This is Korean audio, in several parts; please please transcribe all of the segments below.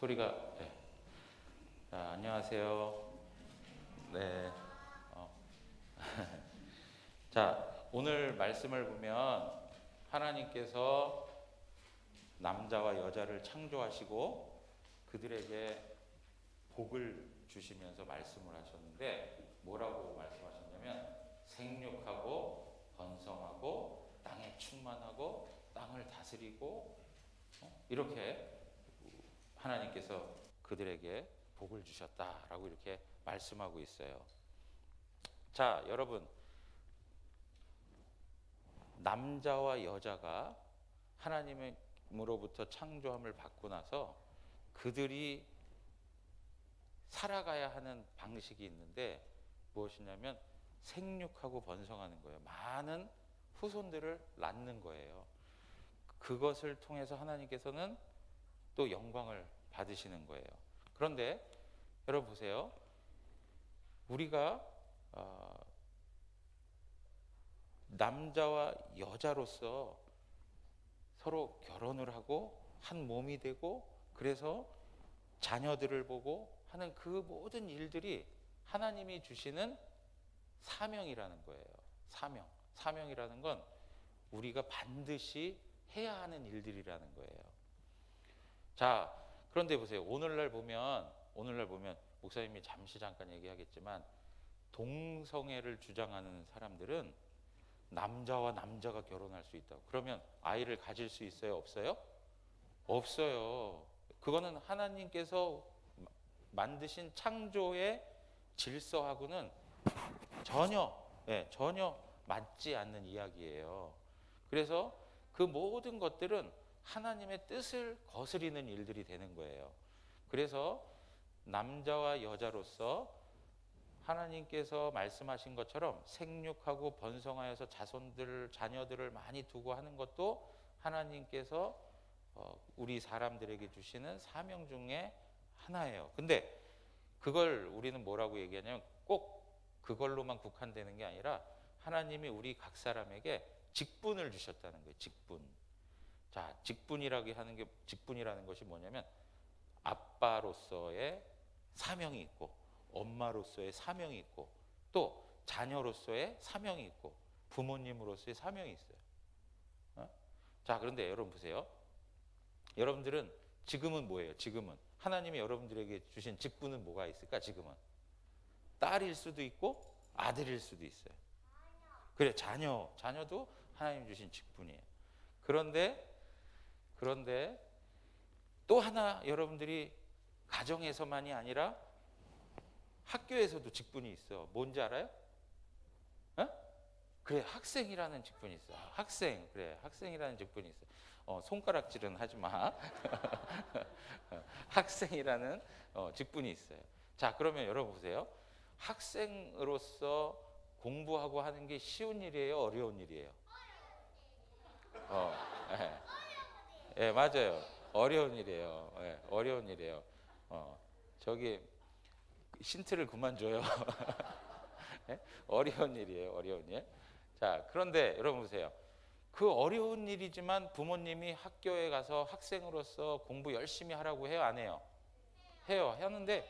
소리가. 네. 자, 안녕하세요. 네. 어. 자, 오늘 말씀을 보면 하나님께서 남자와 여자를 창조하시고 그들에게 복을 주시면서 말씀을 하셨는데 뭐라고 말씀하셨냐면 생육하고 번성하고 땅에 충만하고 땅을 다스리고 이렇게 하나님께서 그들에게 복을 주셨다라고 이렇게 말씀하고 있어요. 자, 여러분, 남자와 여자가 하나님으로부터 창조함을 받고 나서 그들이 살아가야 하는 방식이 있는데 무엇이냐면 생육하고 번성하는 거예요. 많은 후손들을 낳는 거예요. 그것을 통해서 하나님께서는 또 영광을 받으시는 거예요. 그런데 여러분 보세요. 우리가 남자와 여자로서 서로 결혼을 하고 한 몸이 되고 그래서 자녀들을 보고 하는 그 모든 일들이 하나님이 주시는 사명이라는 거예요. 사명이라는 건 우리가 반드시 해야 하는 일들이라는 거예요. 자, 그런데 보세요. 오늘날 보면 목사님이 잠깐 얘기하겠지만 동성애를 주장하는 사람들은 남자와 남자가 결혼할 수 있다고. 그러면 아이를 가질 수 있어요? 없어요? 없어요. 그거는 하나님께서 만드신 창조의 질서하고는 전혀 맞지 않는 이야기예요. 그래서 그 모든 것들은 하나님의 뜻을 거스리는 일들이 되는 거예요. 그래서 남자와 여자로서 하나님께서 말씀하신 것처럼 생육하고 번성하여서 자녀들을 많이 두고 하는 것도 하나님께서 우리 사람들에게 주시는 사명 중에 하나예요. 근데 그걸 우리는 뭐라고 얘기하냐면 꼭 그걸로만 국한되는 게 아니라 하나님이 우리 각 사람에게 직분을 주셨다는 거예요. 직분. 자, 직분이라는 것이 뭐냐면 아빠로서의 사명이 있고 엄마로서의 사명이 있고 또 자녀로서의 사명이 있고 부모님으로서의 사명이 있어요. 자, 그런데 여러분 보세요. 여러분들은 지금은 뭐예요? 지금은 하나님이 여러분들에게 주신 직분은 뭐가 있을까? 지금은 딸일 수도 있고 아들일 수도 있어요. 그래, 자녀도 하나님 주신 직분이에요. 그런데 또 하나 여러분들이 가정에서만이 아니라 학교에서도 직분이 있어. 뭔지 알아요? 그래, 학생이라는 직분이 있어. 학생이라는 직분이 있어. 손가락질은 하지 마. 학생이라는 직분이 있어요. 자, 그러면 여러분 보세요. 학생으로서 공부하고 하는 게 쉬운 일이에요? 어려운 일이에요? 예, 맞아요. 어려운 일이에요. 예, 어려운 일이에요. 저기 힌트를 그만 줘요. 예? 어려운 일이에요. 어려운 일. 자, 그런데 여러분 보세요. 그 어려운 일이지만 부모님이 학교에 가서 학생으로서 공부 열심히 하라고 해요? 안 해요? 해요. 하는데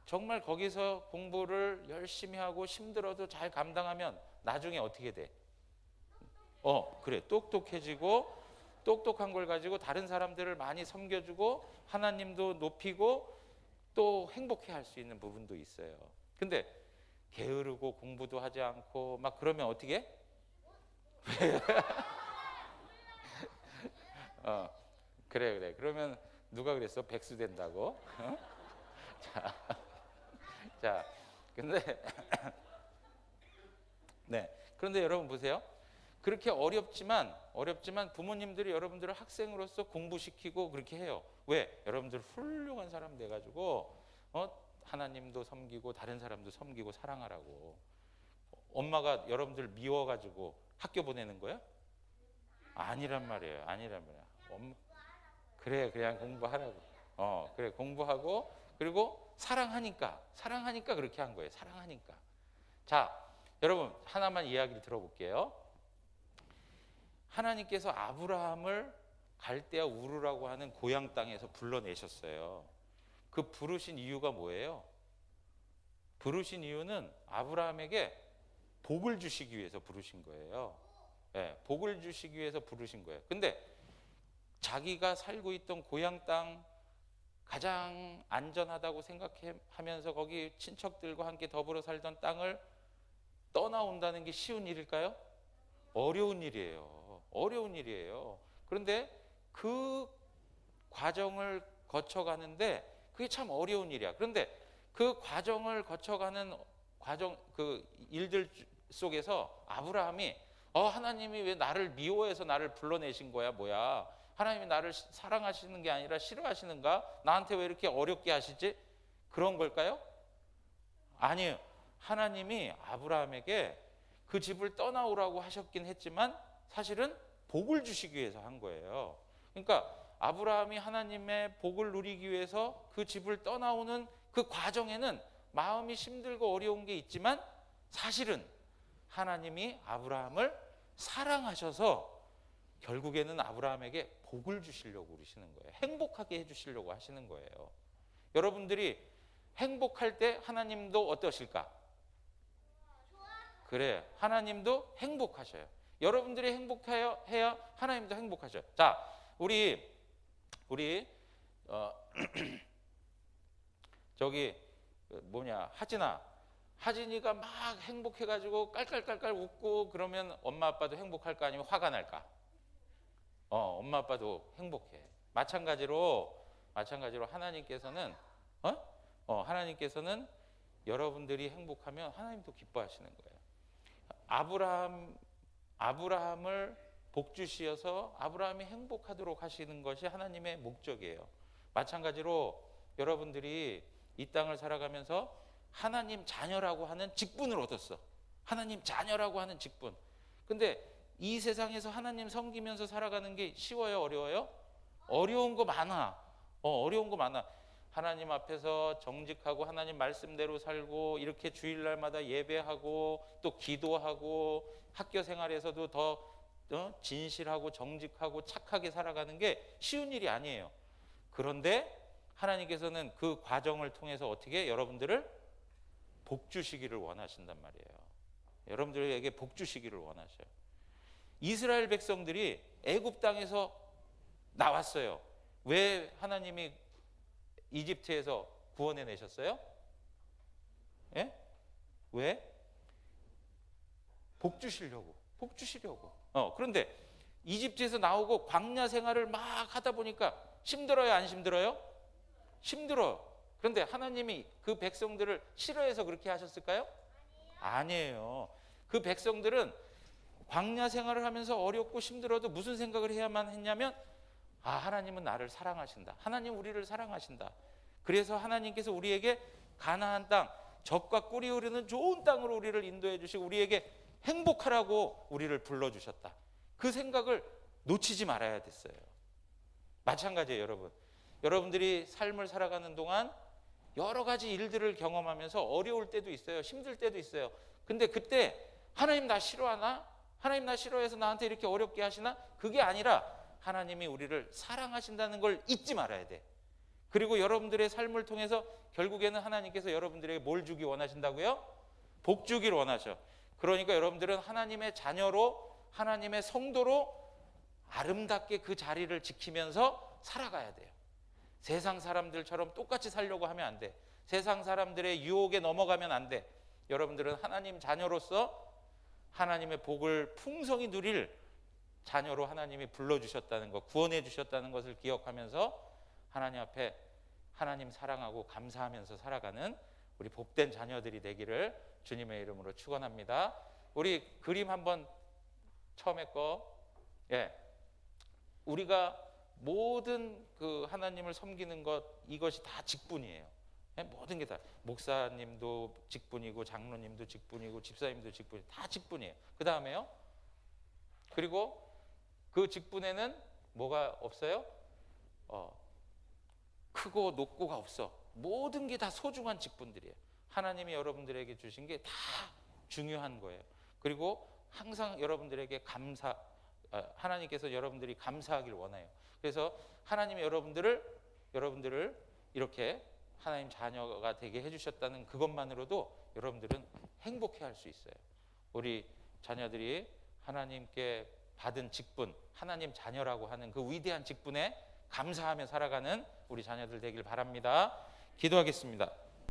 정말 거기서 공부를 열심히 하고 힘들어도 잘 감당하면 나중에 어떻게 돼? 그래. 똑똑한 걸 가지고 다른 사람들을 많이 섬겨주고 하나님도 높이고 또 행복해 할 수 있는 부분도 있어요. 근데 게으르고 공부도 하지 않고 막 그러면 어떻게? 그래. 그러면 누가 그랬어? 백수 된다고? 자, 근데 네. 그런데 여러분 보세요. 그렇게 어렵지만 부모님들이 여러분들을 학생으로서 공부시키고 그렇게 해요. 왜? 여러분들 훌륭한 사람 돼가지고 하나님도 섬기고 다른 사람도 섬기고 사랑하라고. 엄마가 여러분들 미워가지고 학교 보내는 거야? 아니란 말이에요. 그래, 그냥 공부하라고. 그래, 공부하고 그리고 사랑하니까 그렇게 한 거예요. 사랑하니까. 자, 여러분 하나만 이야기를 들어볼게요. 하나님께서 아브라함을 갈대아 우르라고 하는 고향 땅에서 불러내셨어요. 그 부르신 이유가 뭐예요? 부르신 이유는 아브라함에게 복을 주시기 위해서 부르신 거예요. 예, 복을 주시기 위해서 부르신 거예요. 근데 자기가 살고 있던 고향 땅, 가장 안전하다고 생각하면서 거기 친척들과 함께 더불어 살던 땅을 떠나온다는 게 쉬운 일일까요? 어려운 일이에요. 어려운 일이에요. 그런데 그 과정을 거쳐가는데 그게 참 어려운 일이야. 그런데 그 과정을 거쳐가는 그 일들 속에서 아브라함이 하나님이 왜 나를 미워해서 나를 불러내신 거야? 뭐야? 하나님이 나를 사랑하시는 게 아니라 싫어하시는가? 나한테 왜 이렇게 어렵게 하시지? 그런 걸까요? 아니에요. 하나님이 아브라함에게 그 집을 떠나오라고 하셨긴 했지만 사실은 복을 주시기 위해서 한 거예요. 그러니까 아브라함이 하나님의 복을 누리기 위해서 그 집을 떠나오는 그 과정에는 마음이 힘들고 어려운 게 있지만 사실은 하나님이 아브라함을 사랑하셔서 결국에는 아브라함에게 복을 주시려고 그러시는 거예요. 행복하게 해주시려고 하시는 거예요. 여러분들이 행복할 때 하나님도 어떠실까? 그래, 하나님도 행복하셔요. 여러분들이 행복해야 하나님도 행복하셔요. 자, 우리 저기 하진이가 막 행복해가지고 깔깔깔깔 웃고 그러면 엄마 아빠도 행복할 거 아니면 화가 날까? 엄마 아빠도 행복해. 마찬가지로 하나님께서는 하나님께서는 여러분들이 행복하면 하나님도 기뻐하시는 거예요. 아브라함을 복 주시어서 아브라함이 행복하도록 하시는 것이 하나님의 목적이에요. 마찬가지로 여러분들이 이 땅을 살아가면서 하나님 자녀라고 하는 직분을 얻었어. 하나님 자녀라고 하는 직분. 근데 이 세상에서 하나님 섬기면서 살아가는 게 쉬워요? 어려워요? 어려운 거 많아. 어려운 거 많아. 하나님 앞에서 정직하고 하나님 말씀대로 살고 이렇게 주일날마다 예배하고 또 기도하고 학교 생활에서도 더 진실하고 정직하고 착하게 살아가는 게 쉬운 일이 아니에요. 그런데 하나님께서는 그 과정을 통해서 어떻게 여러분들을 복 주시기를 원하신단 말이에요. 여러분들에게 복 주시기를 원하셔요. 이스라엘 백성들이 애굽 땅에서 나왔어요. 왜 하나님이 이집트에서 구원해 내셨어요? 예? 왜? 복 주시려고. 그런데 이집트에서 나오고 광야 생활을 막 하다 보니까 힘들어요, 안 힘들어요? 힘들어. 그런데 하나님이 그 백성들을 싫어해서 그렇게 하셨을까요? 아니에요. 그 백성들은 광야 생활을 하면서 어렵고 힘들어도 무슨 생각을 해야만 했냐면 하나님은 나를 사랑하신다. 하나님 우리를 사랑하신다. 그래서 하나님께서 우리에게 가나안 땅, 젖과 꿀이 흐르는 좋은 땅으로 우리를 인도해 주시고 우리에게 행복하라고 우리를 불러주셨다. 그 생각을 놓치지 말아야 됐어요. 마찬가지예요, 여러분. 여러분들이 삶을 살아가는 동안 여러 가지 일들을 경험하면서 어려울 때도 있어요. 힘들 때도 있어요. 근데 그때 하나님 나 싫어하나? 하나님 나 싫어해서 나한테 이렇게 어렵게 하시나? 그게 아니라 하나님이 우리를 사랑하신다는 걸 잊지 말아야 돼. 그리고 여러분들의 삶을 통해서 결국에는 하나님께서 여러분들에게 뭘 주기 원하신다고요? 복 주기를 원하셔. 그러니까 여러분들은 하나님의 자녀로 하나님의 성도로 아름답게 그 자리를 지키면서 살아가야 돼요. 세상 사람들처럼 똑같이 살려고 하면 안 돼. 세상 사람들의 유혹에 넘어가면 안 돼. 여러분들은 하나님 자녀로서 하나님의 복을 풍성히 누릴 자녀로 하나님이 불러주셨다는 것, 구원해 주셨다는 것을 기억하면서 하나님 앞에 하나님 사랑하고 감사하면서 살아가는 우리 복된 자녀들이 되기를 주님의 이름으로 축원합니다. 우리 그림 한번 처음에 우리가 모든 그 하나님을 섬기는 것 이것이 다 직분이에요. 모든 게 다 목사님도 직분이고 장로님도 직분이고 집사님도 직분이 다 직분이에요. 그 다음에요. 그리고 그 직분에는 뭐가 없어요? 크고 높고가 없어. 모든 게 다 소중한 직분들이에요. 하나님이 여러분들에게 주신 게 다 중요한 거예요. 그리고 항상 여러분들에게 하나님께서 여러분들이 감사하길 원해요. 그래서 하나님이 여러분들을 이렇게 하나님 자녀가 되게 해주셨다는 그것만으로도 여러분들은 행복해할 수 있어요. 우리 자녀들이 하나님께 받은 직분, 하나님 자녀라고 하는 그 위대한 직분에 감사하며 살아가는 우리 자녀들 되길 바랍니다. 기도하겠습니다.